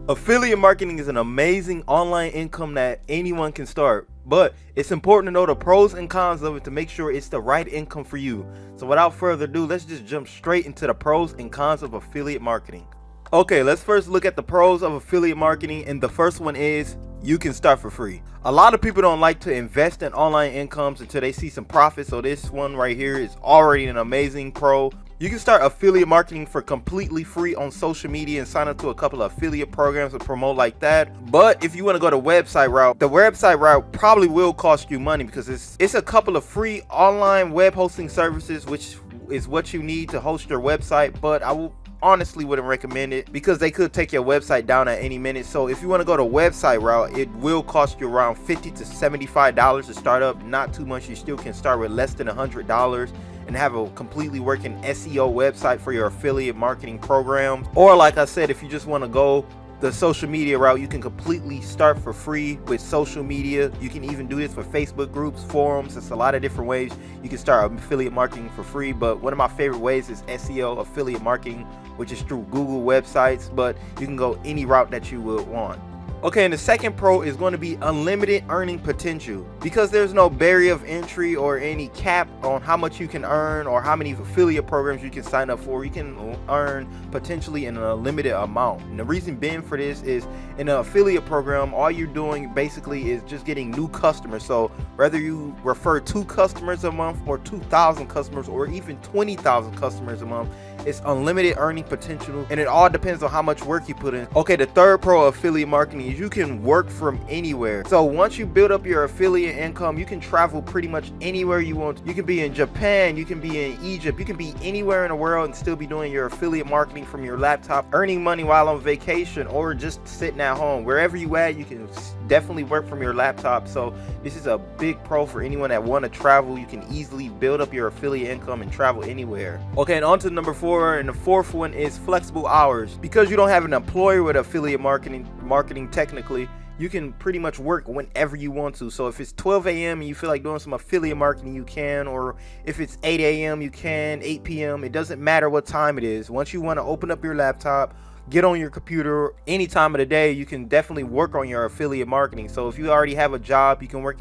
Affiliate marketing is an amazing online income that anyone can start, but it's important to know the pros and cons of it to make sure it's the right income for you. So without further ado, let's just jump straight into the pros and cons of affiliate marketing. Okay, let's first look at the pros of affiliate marketing, and the first one is you can start for free. A lot of people don't like to invest in online incomes until they see some profit, so this one right here is already an amazing pro. You can start affiliate marketing for completely free on social media and sign up to a couple of affiliate programs to promote like that. But if you want to go the website route, the website route probably will cost you money because it's a couple of free online web hosting services, which is what you need to host your website. But I honestly wouldn't recommend it because they could take your website down at any minute. So if you want to go the website route, it will cost you around $50 to $75 to start up. Not too much. You still can start with less than $100 and have a completely working SEO website for your affiliate marketing program. Or like I said, if you just want to go the social media route, you can completely start for free with social media. You can even do this for Facebook groups, forums. It's a lot of different ways you can start affiliate marketing for free. But one of my favorite ways is SEO affiliate marketing, which is through Google websites, but you can go any route that you would want. Okay, and the second pro is going to be unlimited earning potential. Because there's no barrier of entry or any cap on how much you can earn or how many affiliate programs you can sign up for, you can earn potentially in an unlimited amount. And the reason being for this is in an affiliate program, all you're doing basically is just getting new customers. So whether you refer 2 customers a month or 2,000 customers or even 20,000 customers a month, it's unlimited earning potential, and it all depends on how much work you put in. Okay, the third pro of affiliate marketing is you can work from anywhere. So once you build up your affiliate income, you can travel pretty much anywhere you want. You can be in Japan, you can be in Egypt, you can be anywhere in the world and still be doing your affiliate marketing from your laptop, earning money while on vacation or just sitting at home. Wherever you at, you can definitely work from your laptop. So this is a big pro for anyone that want to travel. You can easily build up your affiliate income and travel anywhere. Okay, and on to number 4, and the fourth one is flexible hours. Because you don't have an employer with affiliate marketing technically, you can pretty much work whenever you want to. So if it's 12 a.m. and you feel like doing some affiliate marketing, you can. Or if it's 8 a.m. you can, 8 p.m. It doesn't matter what time it is. Once you want to open up your laptop, get on your computer any time of the day, you can definitely work on your affiliate marketing. So if you already have a job, you can work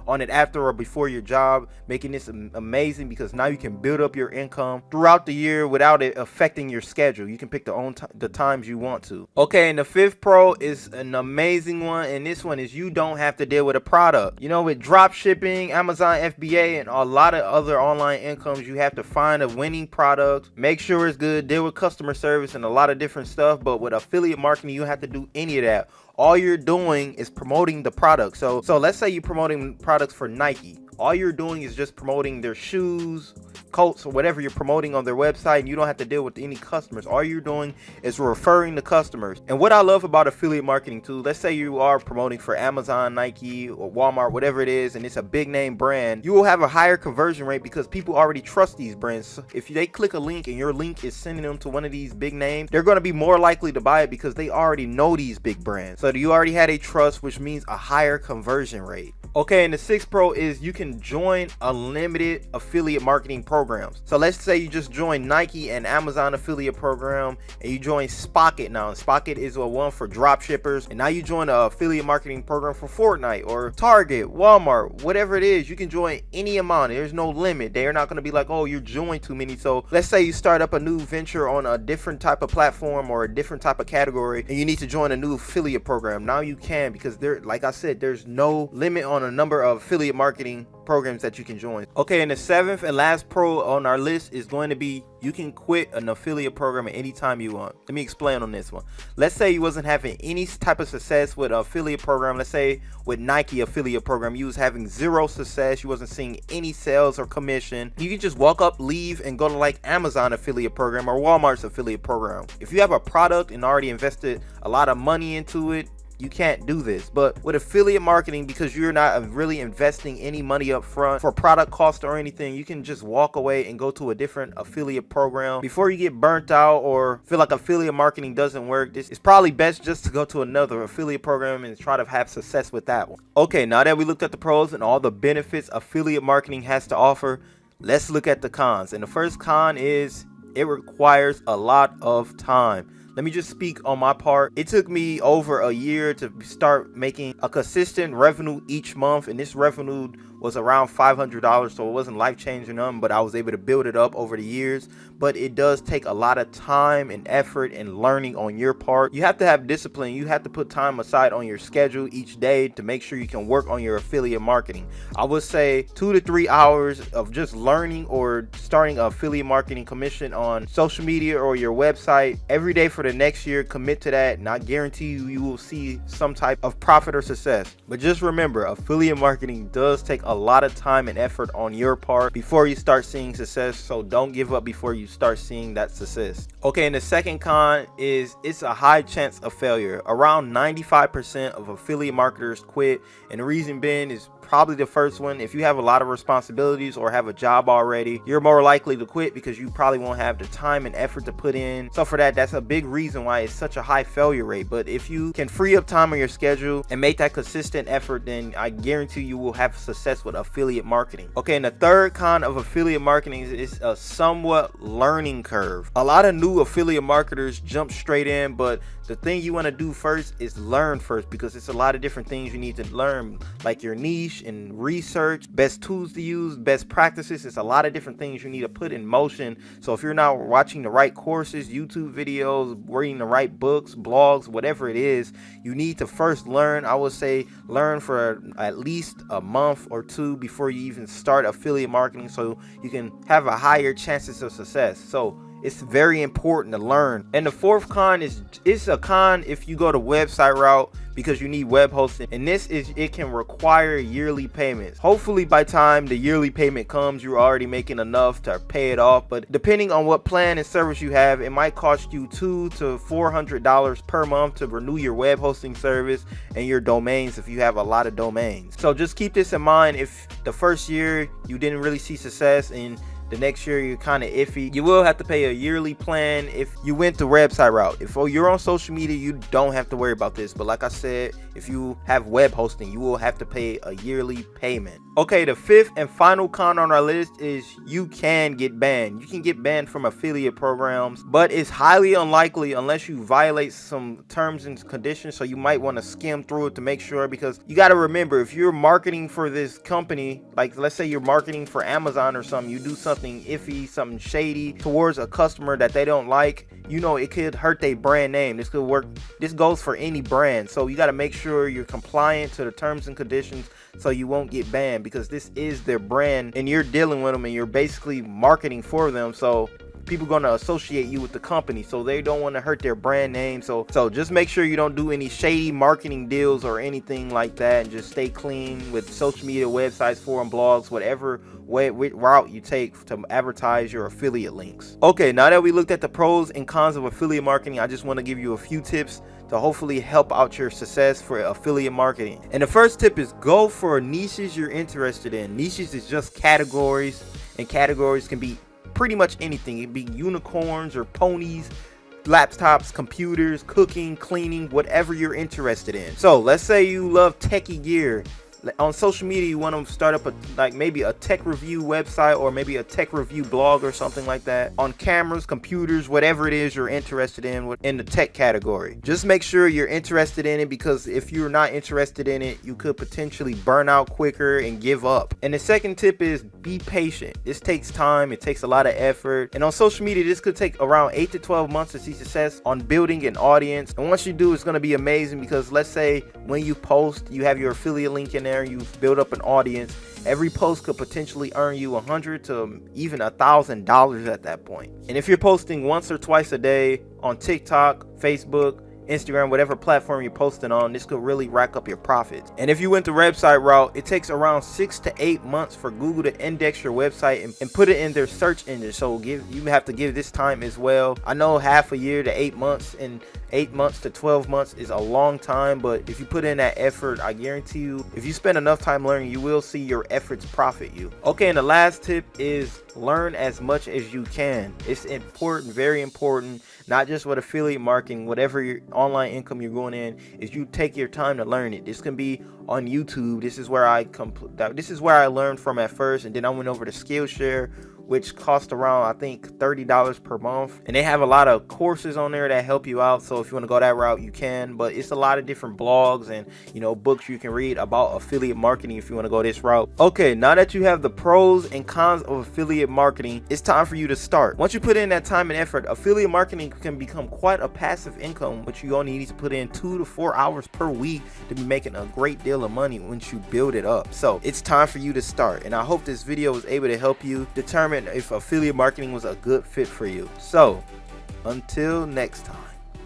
on it after or before your job, making this amazing because now you can build up your income throughout the year without it affecting your schedule. You can pick the times you want to. Okay, and the fifth pro is an amazing one, and this one is you don't have to deal with a product. You know, with drop shipping, Amazon FBA, and a lot of other online incomes, you have to find a winning product, make sure it's good, deal with customer service and a lot of different stuff. But with affiliate marketing, you don't have to do any of that. All you're doing is promoting the product. So let's say you're promoting products for Nike. All you're doing is just promoting their shoes, coats, or whatever you're promoting on their website, and you don't have to deal with any customers. All you're doing is referring to customers. And what I love about affiliate marketing too, let's say you are promoting for Amazon, Nike, or Walmart, whatever it is, and it's a big name brand, you will have a higher conversion rate because people already trust these brands. So if they click a link and your link is sending them to one of these big names, they're going to be more likely to buy it because they already know these big brands. So you already had a trust, which means a higher conversion rate. Okay, and the sixth pro is you can join unlimited affiliate marketing programs. So let's say you just join Nike and Amazon affiliate program, and you join Spocket now. And Spocket is a one for drop shippers, and now you join an affiliate marketing program for Fortnite or Target, Walmart, whatever it is. You can join any amount. There's no limit. They're not going to be like, oh, you're joined too many. So let's say you start up a new venture on a different type of platform or a different type of category, and you need to join a new affiliate program. Now you can, because like I said, there's no limit on a number of affiliate marketing programs that you can join. Okay, and the seventh and last pro on our list is going to be you can quit an affiliate program at any time you want. Let me explain on this one. Let's say you wasn't having any type of success with an affiliate program. Let's say with Nike affiliate program, you was having 0 success. You wasn't seeing any sales or commission. You can just walk up, leave, and go to like Amazon affiliate program or Walmart's affiliate program. If you have a product and already invested a lot of money into it, you can't do this. But with affiliate marketing, because you're not really investing any money up front for product cost or anything, you can just walk away and go to a different affiliate program before you get burnt out or feel like affiliate marketing doesn't work. It's probably best just to go to another affiliate program and try to have success with that one. Okay, now that we looked at the pros and all the benefits affiliate marketing has to offer, let's look at the cons. And the first con is it requires a lot of time. Let me just speak on my part. It took me over a year to start making a consistent revenue each month, and this revenue was around $500, so it wasn't life-changing nothing, but I was able to build it up over the years. But it does take a lot of time and effort and learning on your part. You have to have discipline. You have to put time aside on your schedule each day to make sure you can work on your affiliate marketing. I would say 2 to 3 hours of just learning or starting an affiliate marketing commission on social media or your website every day for the next year. Commit to that, and I guarantee you will see some type of profit or success. But just remember, affiliate marketing does take a lot of time and effort on your part before you start seeing success, so don't give up before you start seeing that success. Okay, and the second con is it's a high chance of failure. Around 95% of affiliate marketers quit, and the reason being is probably the first one. If you have a lot of responsibilities or have a job already, you're more likely to quit because you probably won't have the time and effort to put in. So for that's a big reason why it's such a high failure rate. But if you can free up time on your schedule and make that consistent effort, then I guarantee you will have success with affiliate marketing. Okay, and the third con of affiliate marketing is a somewhat learning curve. A lot of new affiliate marketers jump straight in, but the thing you want to do first is learn first, because it's a lot of different things you need to learn, like your niche and research, best tools to use, best practices. It's a lot of different things you need to put in motion. So if you're not watching the right courses, YouTube videos, reading the right books, blogs, whatever it is, you need to first learn. I would say learn for at least a month or two before you even start affiliate marketing, so you can have a higher chances of success. So it's very important to learn. And the fourth con is, it's a con if you go the website route, because you need web hosting, and this is, it can require yearly payments. Hopefully by time the yearly payment comes, you're already making enough to pay it off, but depending on what plan and service you have, it might cost you $200 to $400 per month to renew your web hosting service and your domains if you have a lot of domains. So just keep this in mind. If the first year you didn't really see success and the next year you're kind of iffy, you will have to pay a yearly plan if you went the website route. If you're on social media, you don't have to worry about this, but like I said, if you have web hosting, you will have to pay a yearly payment. Okay, the fifth and final con on our list is you can get banned. You can get banned from affiliate programs, but it's highly unlikely unless you violate some terms and conditions, so you might want to skim through it to make sure, because you got to remember, if you're marketing for this company, like let's say you're marketing for Amazon or something, you do something iffy, something shady towards a customer that they don't like, you know, it could hurt their brand name. This could work, this goes for any brand, so you got to make sure you're compliant to the terms and conditions so you won't get banned, because this is their brand and you're dealing with them and you're basically marketing for them, so people going to associate you with the company, so they don't want to hurt their brand name. So just make sure you don't do any shady marketing deals or anything like that, and just stay clean with social media, websites, forum, blogs, whatever route you take to advertise your affiliate links. Okay, now that we looked at the pros and cons of affiliate marketing, I just want to give you a few tips to hopefully help out your success for affiliate marketing. And the first tip is go for niches you're interested in. Niches is just categories, and categories can be pretty much anything. It can be unicorns or ponies, laptops, computers, cooking, cleaning, whatever you're interested in. So let's say you love techie gear. On social media, you want to start up maybe a tech review website, or maybe a tech review blog or something like that. On cameras, computers, whatever it is you're interested in the tech category, just make sure you're interested in it, because if you're not interested in it, you could potentially burn out quicker and give up. And the second tip is be patient. This takes time, it takes a lot of effort, and on social media this could take around 8 to 12 months to see success on building an audience. And once you do, it's going to be amazing, because let's say when you post, you have your affiliate link in there, you build up an audience. Every post could potentially earn you $100 to even $1,000 at that point. And if you're posting once or twice a day on TikTok, Facebook, Instagram, whatever platform you're posting on, this could really rack up your profits. And if you went the website route, it takes around 6 to 8 months for Google to index your website and put it in their search engine. So you have to give this time as well. I know half a year to 8 months, and 8 months to 12 months is a long time, but if you put in that effort, I guarantee you, if you spend enough time learning, you will see your efforts profit you. Okay, and the last tip is learn as much as you can. It's important, very important, not just with affiliate marketing, whatever your online income you're going in, is you take your time to learn it. This can be on YouTube. This is where I learned from at first, and then I went over to Skillshare, which cost around, I think, $30 per month. And they have a lot of courses on there that help you out. So if you want to go that route, you can. But it's a lot of different blogs and, you know, books you can read about affiliate marketing if you want to go this route. Okay, now that you have the pros and cons of affiliate marketing, it's time for you to start. Once you put in that time and effort, affiliate marketing can become quite a passive income, which you only need to put in 2 to 4 hours per week to be making a great deal of money once you build it up. So it's time for you to start, and I hope this video was able to help you determine if affiliate marketing was a good fit for you. So until next time.